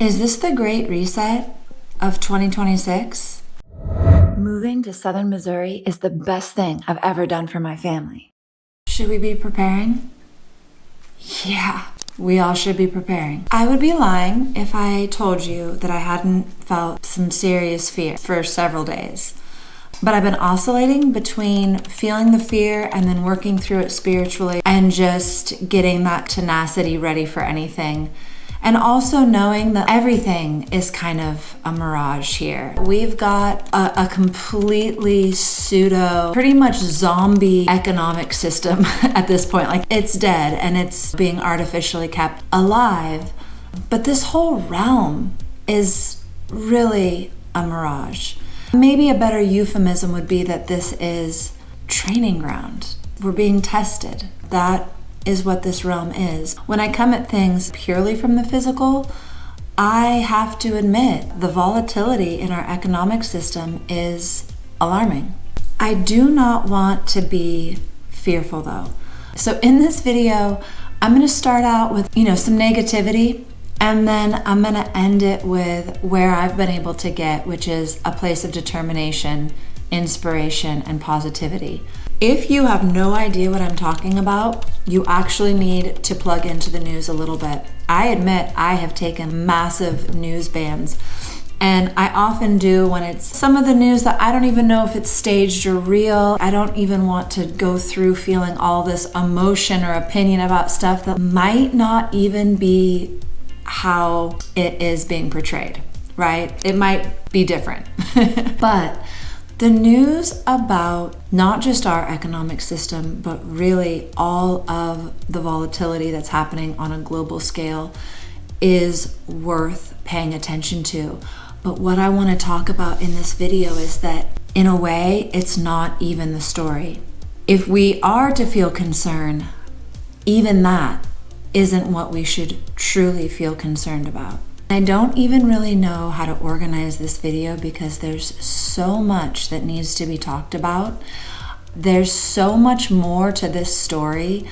Is this the great reset of 2026? Moving to southern Missouri is the best thing I've ever done for my family. Should we be preparing? Yeah, we all should be preparing. I would be lying if I told you that I hadn't felt some serious fear for several days. But I've been oscillating between feeling the fear and then working through it spiritually and just getting that tenacity ready for anything. And also knowing that everything is kind of a mirage here. We've got a completely pseudo, pretty much zombie economic system at this point. Like, it's dead and it's being artificially kept alive. But this whole realm is really a mirage. Maybe a better euphemism would be that this is training ground. We're being tested. That is what this realm is. When I come at things purely from the physical, I have to admit the volatility in our economic system is alarming. I do not want to be fearful though. So in this video, I'm going to start out with, some negativity, and then I'm going to end it with where I've been able to get, which is a place of determination, inspiration, and positivity. If you have no idea what I'm talking about, you actually need to plug into the news a little bit. I admit I have taken massive news bans, and I often do when it's some of the news that I don't even know if it's staged or real. I don't even want to go through feeling all this emotion or opinion about stuff that might not even be how it is being portrayed, right? It might be different. But the news about not just our economic system, but really all of the volatility that's happening on a global scale is worth paying attention to. But what I want to talk about in this video is that, in a way, it's not even the story. If we are to feel concern, even that isn't what we should truly feel concerned about. I don't even really know how to organize this video because there's so much that needs to be talked about. There's so much more to this story.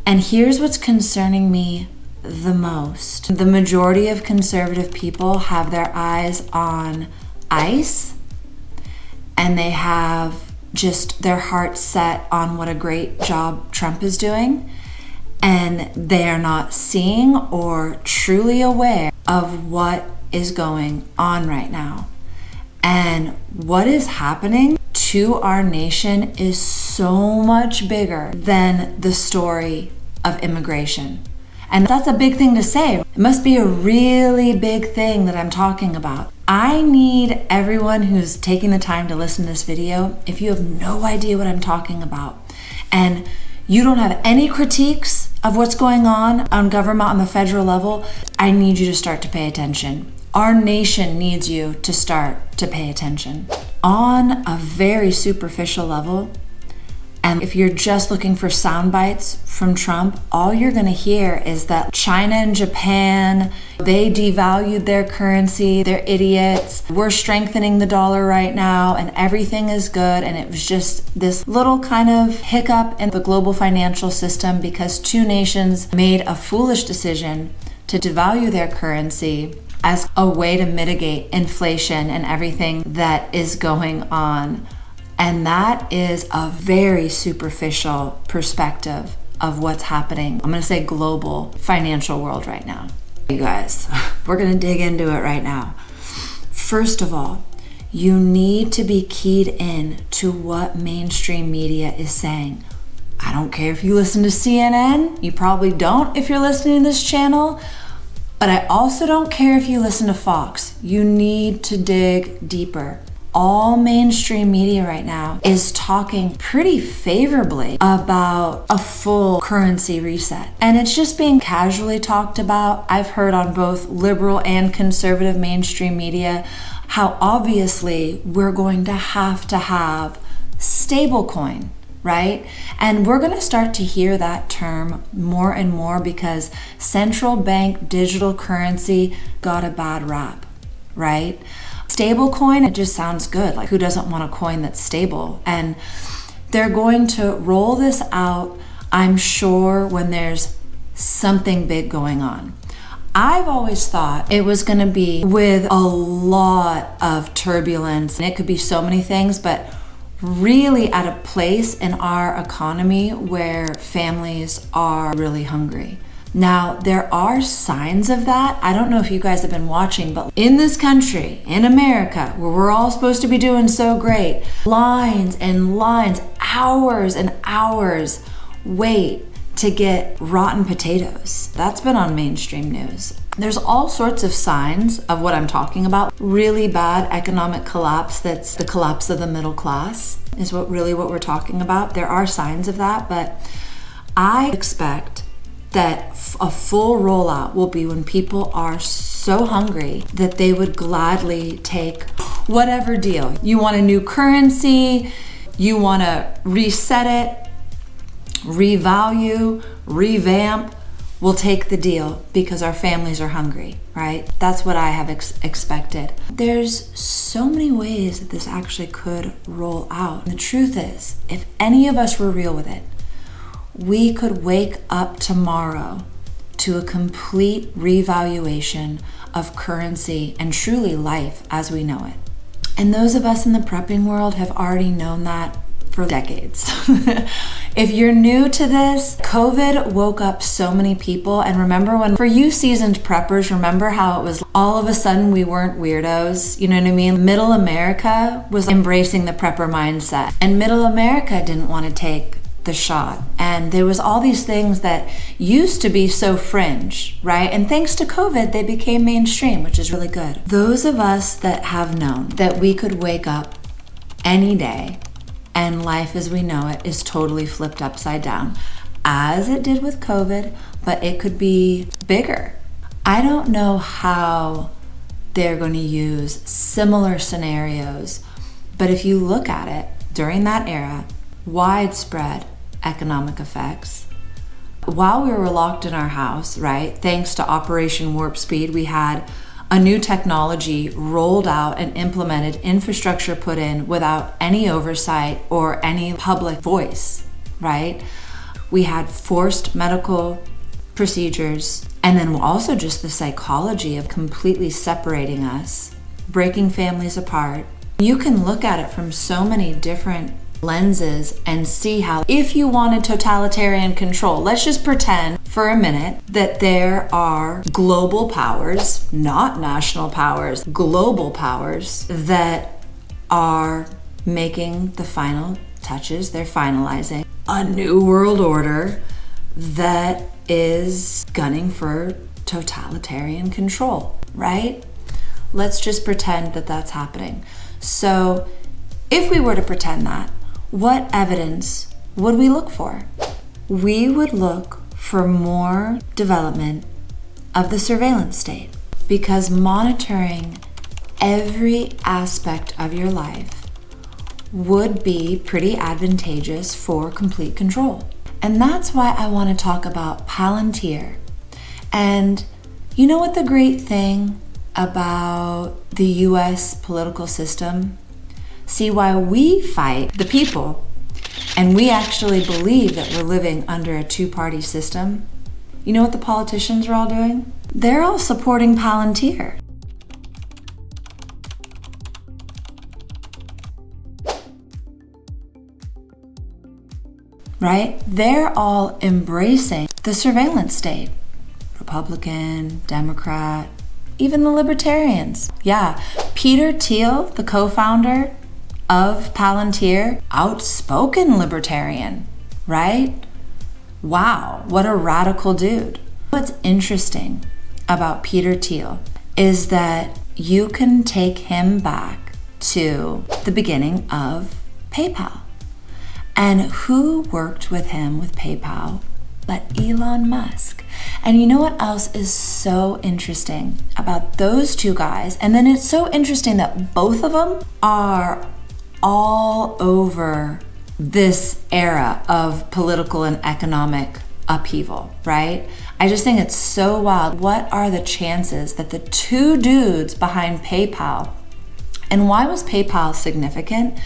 And here's what's concerning me the most. The majority of conservative people have their eyes on ICE, and they have just their heart set on what a great job Trump is doing. And they are not seeing or truly aware of what is going on right now. And what is happening to our nation is so much bigger than the story of immigration. And that's a big thing to say. It must be a really big thing that I'm talking about. I need everyone who's taking the time to listen to this video, if you have no idea what I'm talking about, and you don't have any critiques of what's going on government on the federal level, I need you to start to pay attention. Our nation needs you to start to pay attention. On a very superficial level, and if you're just looking for sound bites from Trump, all you're gonna hear is that China and Japan, they devalued their currency, they're idiots, we're strengthening the dollar right now, and everything is good. And it was just this little kind of hiccup in the global financial system because two nations made a foolish decision to devalue their currency as a way to mitigate inflation and everything that is going on. And that is a very superficial perspective of what's happening. I'm going to say global financial world right now. You guys, we're going to dig into it right now. First of all, you need to be keyed in to what mainstream media is saying. I don't care if you listen to CNN. You probably don't if you're listening to this channel. But I also don't care if you listen to Fox. You need to dig deeper. All mainstream media right now is talking pretty favorably about a full currency reset. And it's just being casually talked about. I've heard on both liberal and conservative mainstream media how obviously we're going to have stablecoin, right? And we're going to start to hear that term more and more because Central Bank Digital Currency got a bad rap, right? Stablecoin, it just sounds good. Like, who doesn't want a coin that's stable? And they're going to roll this out, I'm sure, when there's something big going on. I've always thought it was going to be with a lot of turbulence, and it could be so many things, but really at a place in our economy where families are really hungry. Now, there are signs of that. I don't know if you guys have been watching, but in this country, in America, where we're all supposed to be doing so great, lines and lines, hours and hours wait to get rotten potatoes. That's been on mainstream news. There's all sorts of signs of what I'm talking about. Really bad economic collapse, that's the collapse of the middle class, is what we're talking about. There are signs of that, but I expect that a full rollout will be when people are so hungry that they would gladly take whatever deal. You want a new currency, you want to reset it, revalue, revamp, we'll take the deal because our families are hungry, right? That's what I have expected. There's so many ways that this actually could roll out. And the truth is, if any of us were real with it, we could wake up tomorrow to a complete revaluation of currency and truly life as we know it. And those of us in the prepping world have already known that for decades. If you're new to this, COVID woke up so many people. And remember when, for you seasoned preppers, remember how it was all of a sudden we weren't weirdos? You know what I mean? Middle America was embracing the prepper mindset. And Middle America didn't want to take the shot. And there was all these things that used to be so fringe, right? And thanks to COVID, they became mainstream, which is really good. Those of us that have known that we could wake up any day and life as we know it is totally flipped upside down, as it did with COVID, but it could be bigger. I don't know how they're going to use similar scenarios, but if you look at it, during that era, widespread economic effects. While we were locked in our house, right, thanks to Operation Warp Speed, we had a new technology rolled out and implemented, infrastructure put in without any oversight or any public voice, right? We had forced medical procedures, and then also just the psychology of completely separating us, breaking families apart. You can look at it from so many different lenses and see how, if you wanted totalitarian control, let's just pretend for a minute that there are global powers, not national powers, global powers that are making the final touches. They're finalizing a new world order that is gunning for totalitarian control, right? Let's just pretend that that's happening. So if we were to pretend that, what evidence would we look for? We would look for more development of the surveillance state, because monitoring every aspect of your life would be pretty advantageous for complete control. And that's why I want to talk about Palantir. And you know what the great thing about the US political system? See, why we fight the people and we actually believe that we're living under a two-party system, you know what the politicians are all doing? They're all supporting Palantir. Right? They're all embracing the surveillance state. Republican, Democrat, even the libertarians. Yeah, Peter Thiel, the co-founder of Palantir, outspoken libertarian, right? Wow, what a radical dude. What's interesting about Peter Thiel is that you can take him back to the beginning of PayPal. And who worked with him with PayPal but Elon Musk? And you know what else is so interesting about those two guys? And then it's so interesting that both of them are all over this era of political and economic upheaval, right? I just think it's so wild. What are the chances that the two dudes behind PayPal, and why was PayPal significant?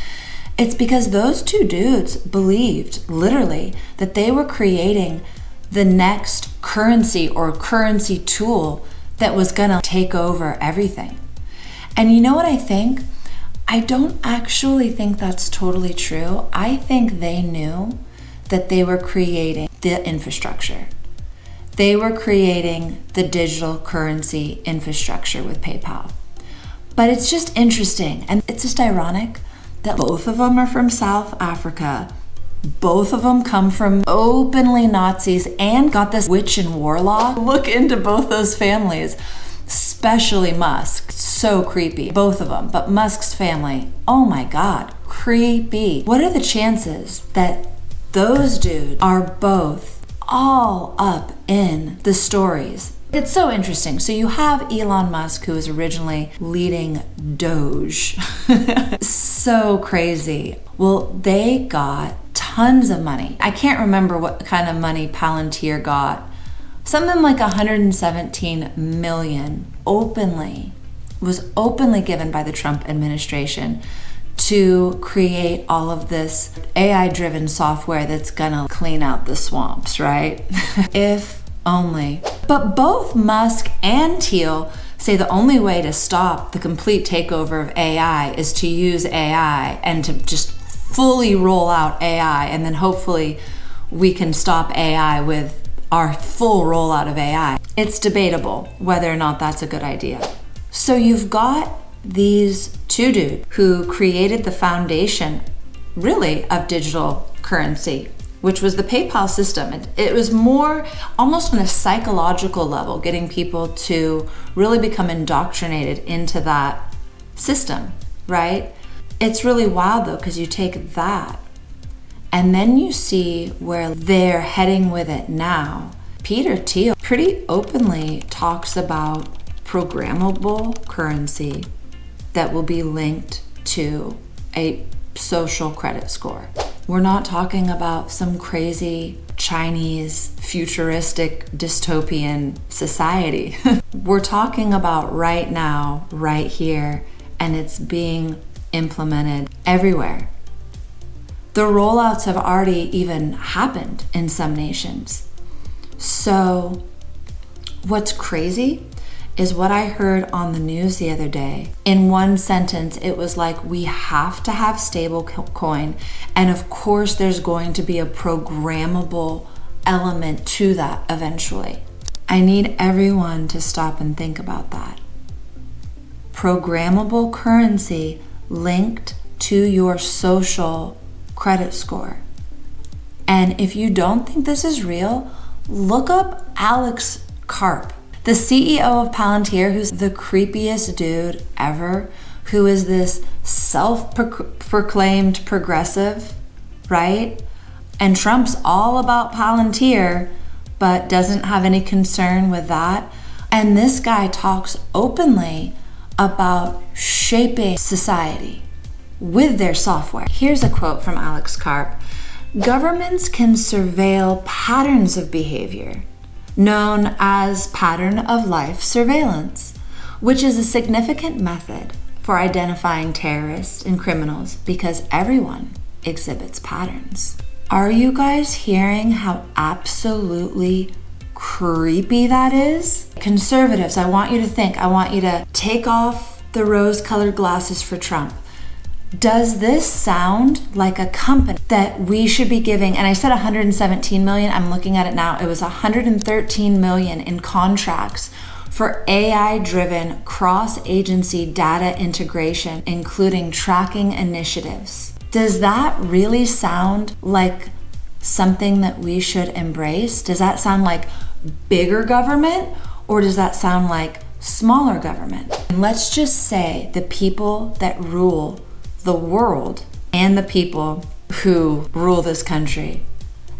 It's because those two dudes believed, literally, that they were creating the next currency or currency tool that was gonna take over everything. And you know what I think? I don't actually think that's totally true. I think they knew that they were creating the infrastructure. They were creating the digital currency infrastructure with PayPal. But it's just interesting, and it's just ironic that both of them are from South Africa. Both of them come from openly Nazis and got this witch and warlock. Look into both those families, especially Musk. So creepy, both of them. But Musk's family, oh my God, creepy. What are the chances that those dudes are both all up in the stories? It's so interesting. So you have Elon Musk, who was originally leading Doge. So crazy. Well, they got tons of money. I can't remember what kind of money Palantir got. Something like 117 million was openly given by the Trump administration to create all of this AI-driven software that's gonna clean out the swamps, right? If only. But both Musk and Thiel say the only way to stop the complete takeover of AI is to use AI and to just fully roll out AI, and then hopefully we can stop AI with our full rollout of AI. It's debatable whether or not that's a good idea. So you've got these two dudes who created the foundation, really, of digital currency, which was the PayPal system. It was more almost on a psychological level, getting people to really become indoctrinated into that system, right? It's really wild though, because you take that and then you see where they're heading with it now. Peter Thiel pretty openly talks about programmable currency that will be linked to a social credit score. We're not talking about some crazy Chinese futuristic dystopian society. We're talking about right now, right here, and it's being implemented everywhere. The rollouts have already even happened in some nations. So what's crazy is what I heard on the news the other day. In one sentence, it was like, we have to have stablecoin, and of course there's going to be a programmable element to that eventually. I need everyone to stop and think about that. Programmable currency linked to your social credit score. And if you don't think this is real, look up Alex Karp, the CEO of Palantir, who's the creepiest dude ever, who is this self-proclaimed progressive, right? And Trump's all about Palantir, but doesn't have any concern with that. And this guy talks openly about shaping society with their software. Here's a quote from Alex Karp. Governments can surveil patterns of behavior, known as pattern of life surveillance, which is a significant method for identifying terrorists and criminals because everyone exhibits patterns. Are you guys hearing how absolutely creepy that is? Conservatives, I want you to think, I want you to take off the rose-colored glasses for Trump. Does this sound like a company that we should be giving, and I said 117 million, I'm looking at it now, it was 113 million in contracts for AI-driven cross-agency data integration, including tracking initiatives. Does that really sound like something that we should embrace? Does that sound like bigger government, or does that sound like smaller government? And let's just say the people that rule the world and the people who rule this country.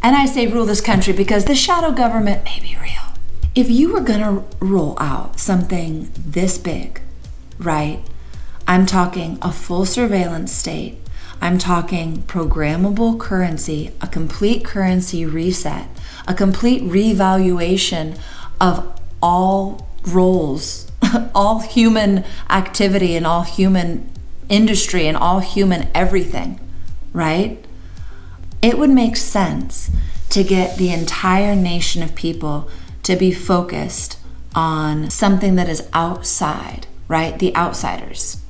And I say rule this country because the shadow government may be real. If you were gonna roll out something this big, right? I'm talking a full surveillance state. I'm talking programmable currency, a complete currency reset, a complete revaluation of all roles, all human activity and all human industry and all human everything, right? It would make sense to get the entire nation of people to be focused on something that is outside, right? The outsiders.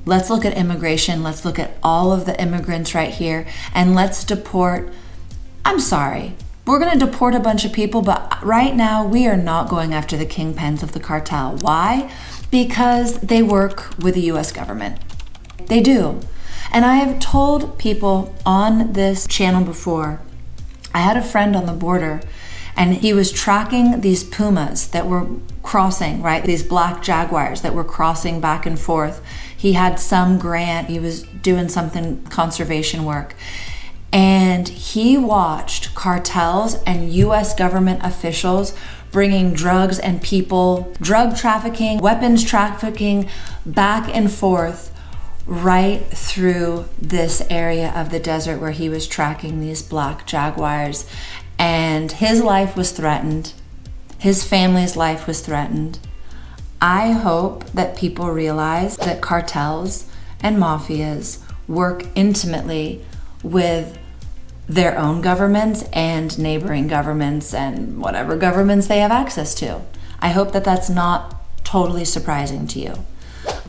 Let's look at immigration. Let's look at all of the immigrants right here, and let's deport. I'm sorry, we're going to deport a bunch of people, but right now we are not going after the kingpins of the cartel. Why? Because they work with the US government. They do. And I have told people on this channel before, I had a friend on the border and he was tracking these pumas that were crossing, right? These black jaguars that were crossing back and forth. He had some grant, he was doing something conservation work. And he watched cartels and US government officials bringing drugs and people, drug trafficking, weapons trafficking back and forth right through this area of the desert where he was tracking these black jaguars. And his life was threatened. His family's life was threatened. I hope that people realize that cartels and mafias work intimately with their own governments and neighboring governments and whatever governments they have access to. I hope that that's not totally surprising to you.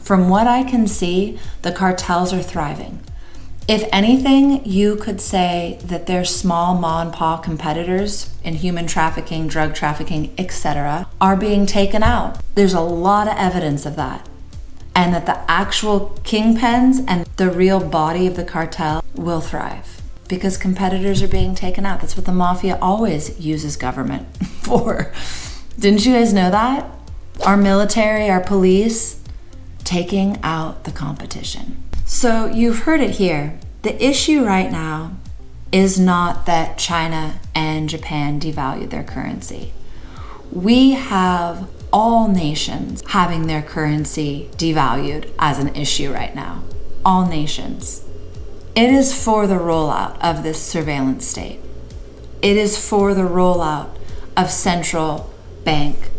From what I can see, the cartels are thriving. If anything, you could say that their small ma and pa competitors in human trafficking, drug trafficking, etc., are being taken out. There's a lot of evidence of that. And that the actual kingpins and the real body of the cartel will thrive because competitors are being taken out. That's what the mafia always uses government for. Didn't you guys know that? Our military, our police, taking out the competition. So you've heard it here. The issue right now is not that China and Japan devalued their currency. We have all nations having their currency devalued as an issue right now. All nations. It is for the rollout of this surveillance state. It is for the rollout of central bank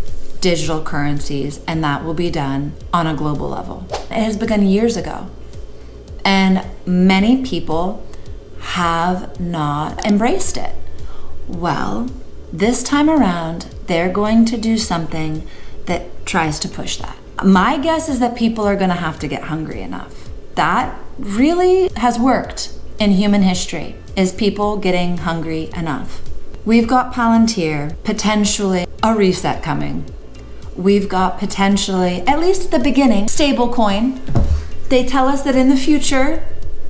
digital currencies, and that will be done on a global level. It has begun years ago. And many people have not embraced it. Well, this time around, they're going to do something that tries to push that. My guess is that people are going to have to get hungry enough. That really has worked in human history, is people getting hungry enough. We've got Palantir, potentially a reset coming. We've got potentially, at least at the beginning, Stablecoin. They tell us that in the future,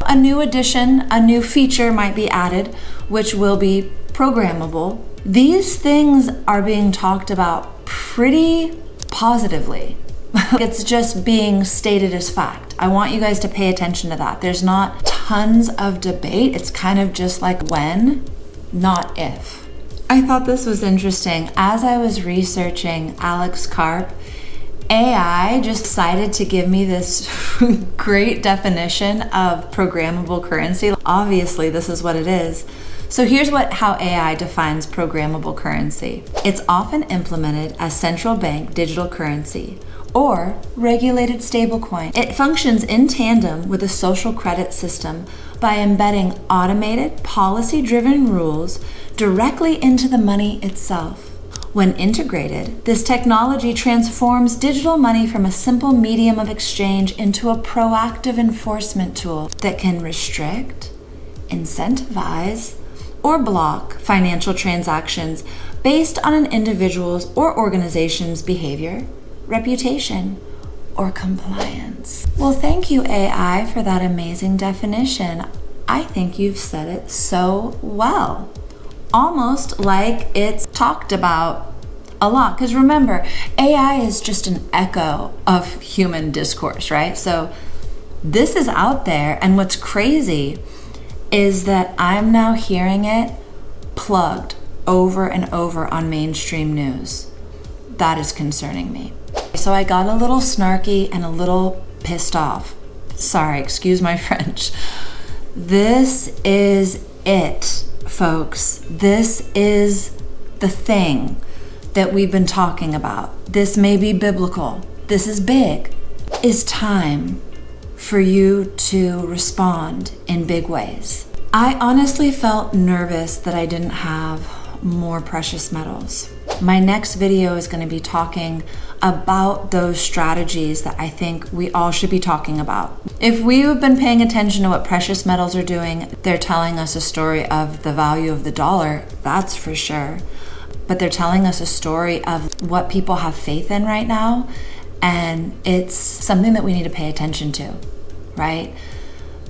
a new addition, a new feature might be added, which will be programmable. These things are being talked about pretty positively. It's just being stated as fact. I want you guys to pay attention to that. There's not tons of debate. It's kind of just like when, not if. I thought this was interesting. As I was researching Alex Karp, AI just decided to give me this great definition of programmable currency. Obviously, this is what it is. So here's how AI defines programmable currency. It's often implemented as central bank digital currency or regulated stablecoin. It functions in tandem with a social credit system by embedding automated, policy-driven rules directly into the money itself. When integrated, this technology transforms digital money from a simple medium of exchange into a proactive enforcement tool that can restrict, incentivize, or block financial transactions based on an individual's or organization's behavior, reputation, or compliance. Well, thank you, AI, for that amazing definition. I think you've said it so well. Almost like it's talked about a lot. Because remember, AI is just an echo of human discourse, right? So this is out there. And what's crazy is that I'm now hearing it plugged over and over on mainstream news. That is concerning me. So I got a little snarky and a little pissed off. Sorry, excuse my French. This is it, folks. This is the thing that we've been talking about. This may be biblical. This is big. It's time for you to respond in big ways. I honestly felt nervous that I didn't have more precious metals. My next video is going to be talking about those strategies that I think we all should be talking about. If we have been paying attention to what precious metals are doing, they're telling us a story of the value of the dollar, that's for sure. But they're telling us a story of what people have faith in right now, and it's something that we need to pay attention to, right?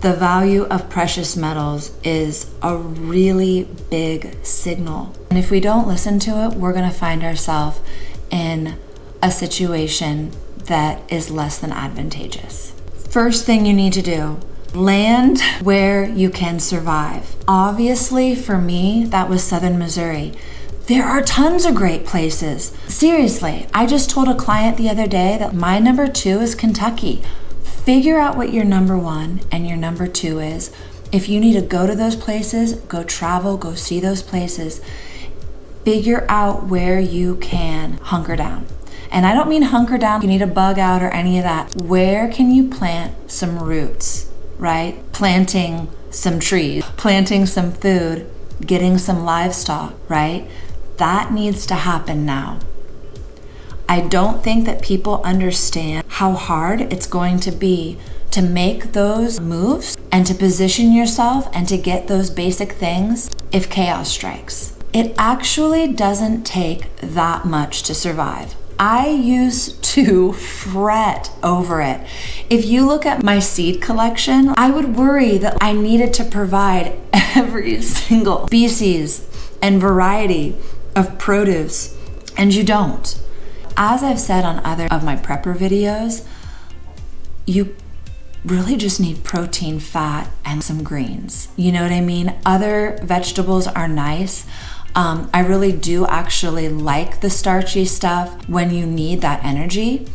The value of precious metals is a really big signal. And if we don't listen to it, we're going to find ourselves in a situation that is less than advantageous. First thing you need to do, land where you can survive. Obviously, for me, that was Southern Missouri. There are tons of great places. Seriously, I just told a client the other day that my number 2 is Kentucky. Figure out what your number 1 and your number 2 is. If you need to go to those places, go travel, go see those places. Figure out where you can hunker down. And I don't mean hunker down, you need to bug out or any of that. Where can you plant some roots, right? Planting some trees, planting some food, getting some livestock, right? That needs to happen now. I don't think that people understand how hard it's going to be to make those moves and to position yourself and to get those basic things if chaos strikes. It actually doesn't take that much to survive. I used to fret over it. If you look at my seed collection, I would worry that I needed to provide every single species and variety of produce, and you don't. As I've said on other of my prepper videos, you really just need protein, fat, and some greens. You know what I mean? Other vegetables are nice. I really do actually like the starchy stuff when you need that energy,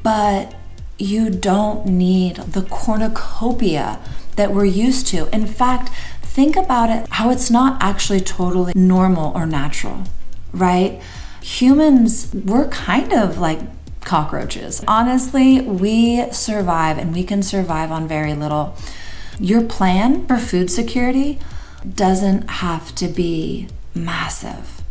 but you don't need the cornucopia that we're used to. In fact, think about it, how it's not actually totally normal or natural, right? Humans, we're kind of like cockroaches. Honestly, we survive, and we can survive on very little. Your plan for food security doesn't have to be massive.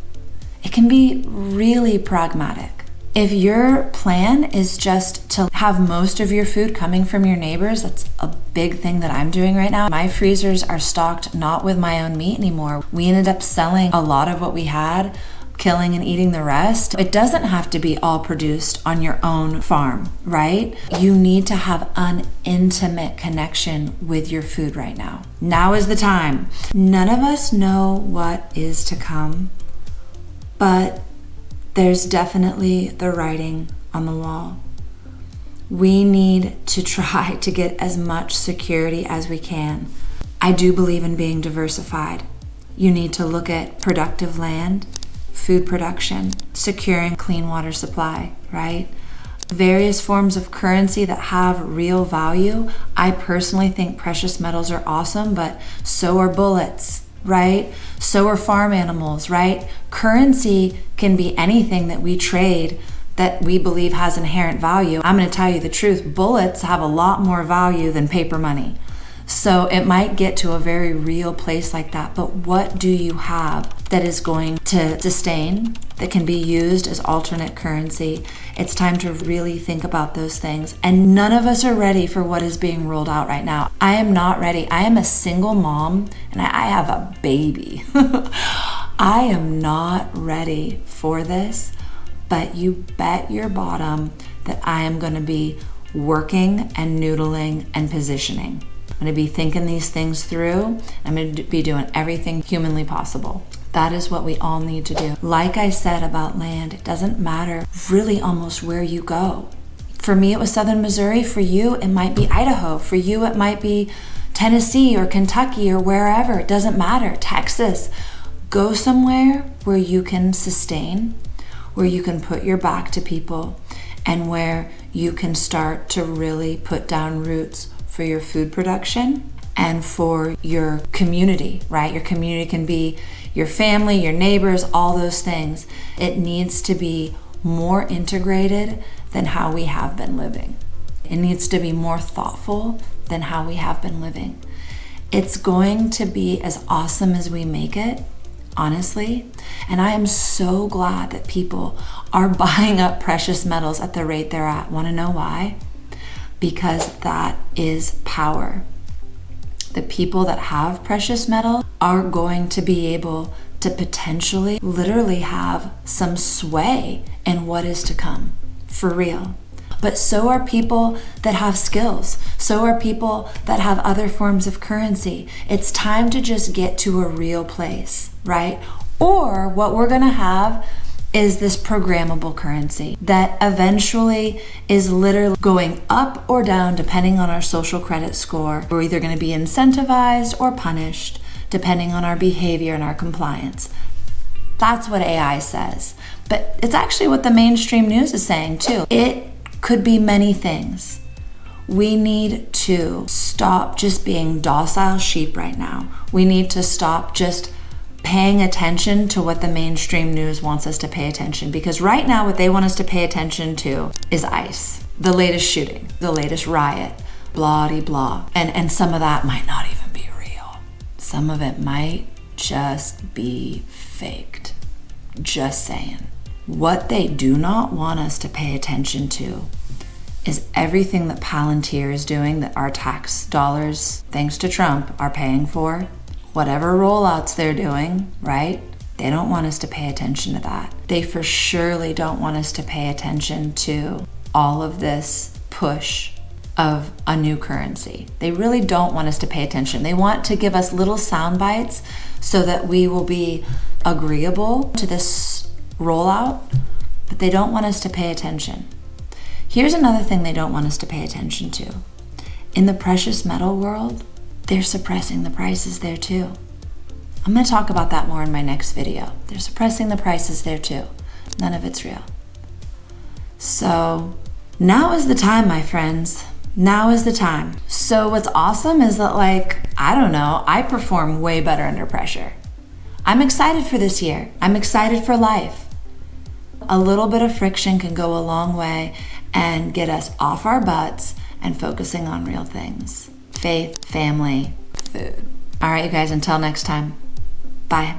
It can be really pragmatic. If your plan is just to have most of your food coming from your neighbors, that's a big thing that I'm doing right now. My freezers are stocked not with my own meat anymore. We ended up selling a lot of what we had, killing and eating the rest. It doesn't have to be all produced on your own farm, right? You need to have an intimate connection with your food right now. Now is the time. None of us know what is to come, but there's definitely the writing on the wall. We need to try to get as much security as we can. I do believe in being diversified. You need to look at productive land, food production, securing clean water supply, right? Various forms of currency that have real value. I personally think precious metals are awesome, but so are bullets, right? So are farm animals, right? Currency can be anything that we trade that we believe has inherent value. I'm going to tell you the truth, bullets have a lot more value than paper money. So it might get to a very real place like that, but what do you have that is going to sustain, that can be used as alternate currency? It's time to really think about those things. And none of us are ready for what is being rolled out right now. I am not ready. I am a single mom and I have a baby. I am not ready for this, but you bet your bottom that I am going to be working and noodling and positioning. I'm going to be thinking these things through. I'm going to be doing everything humanly possible. That is what we all need to do. Like I said about land, it doesn't matter really almost where you go. For me, it was Southern Missouri. For you, it might be Idaho. For you, it might be Tennessee or Kentucky or wherever. It doesn't matter. Texas. Go somewhere where you can sustain, where you can put your back to people, and where you can start to really put down roots for your food production and for your community, right? Your community can be your family, your neighbors, all those things. It needs to be more integrated than how we have been living. It needs to be more thoughtful than how we have been living. It's going to be as awesome as we make it, honestly. And I am so glad that people are buying up precious metals at the rate they're at. Want to know why? Because that is power. The people that have precious metal are going to be able to potentially literally have some sway in what is to come, for real. But so are people that have skills. So are people that have other forms of currency. It's time to just get to a real place, right? Or what we're gonna have is this programmable currency that eventually is literally going up or down depending on our social credit score. We're either gonna be incentivized or punished depending on our behavior and our compliance. That's what AI says. But it's actually what the mainstream news is saying too. It could be many things. We need to stop just being docile sheep right now. We need to stop just paying attention to what the mainstream news wants us to pay attention, because right now what they want us to pay attention to is ICE, the latest shooting, the latest riot, blah-de-blah. And some of that might not even be real. Some of it might just be faked. Just saying. What they do not want us to pay attention to is everything that Palantir is doing, that our tax dollars, thanks to Trump, are paying for. Whatever rollouts they're doing, right? They don't want us to pay attention to that. They for surely don't want us to pay attention to all of this push of a new currency. They really don't want us to pay attention. They want to give us little sound bites so that we will be agreeable to this rollout, but they don't want us to pay attention. Here's another thing they don't want us to pay attention to. In the precious metal world, they're suppressing the prices there too. I'm going to talk about that more in my next video. They're suppressing the prices there too. None of it's real. So now is the time, my friends. Now is the time. So what's awesome is that, I perform way better under pressure. I'm excited for this year. I'm excited for life. A little bit of friction can go a long way and get us off our butts and focusing on real things. Faith, family, food. All right, you guys, until next time. Bye.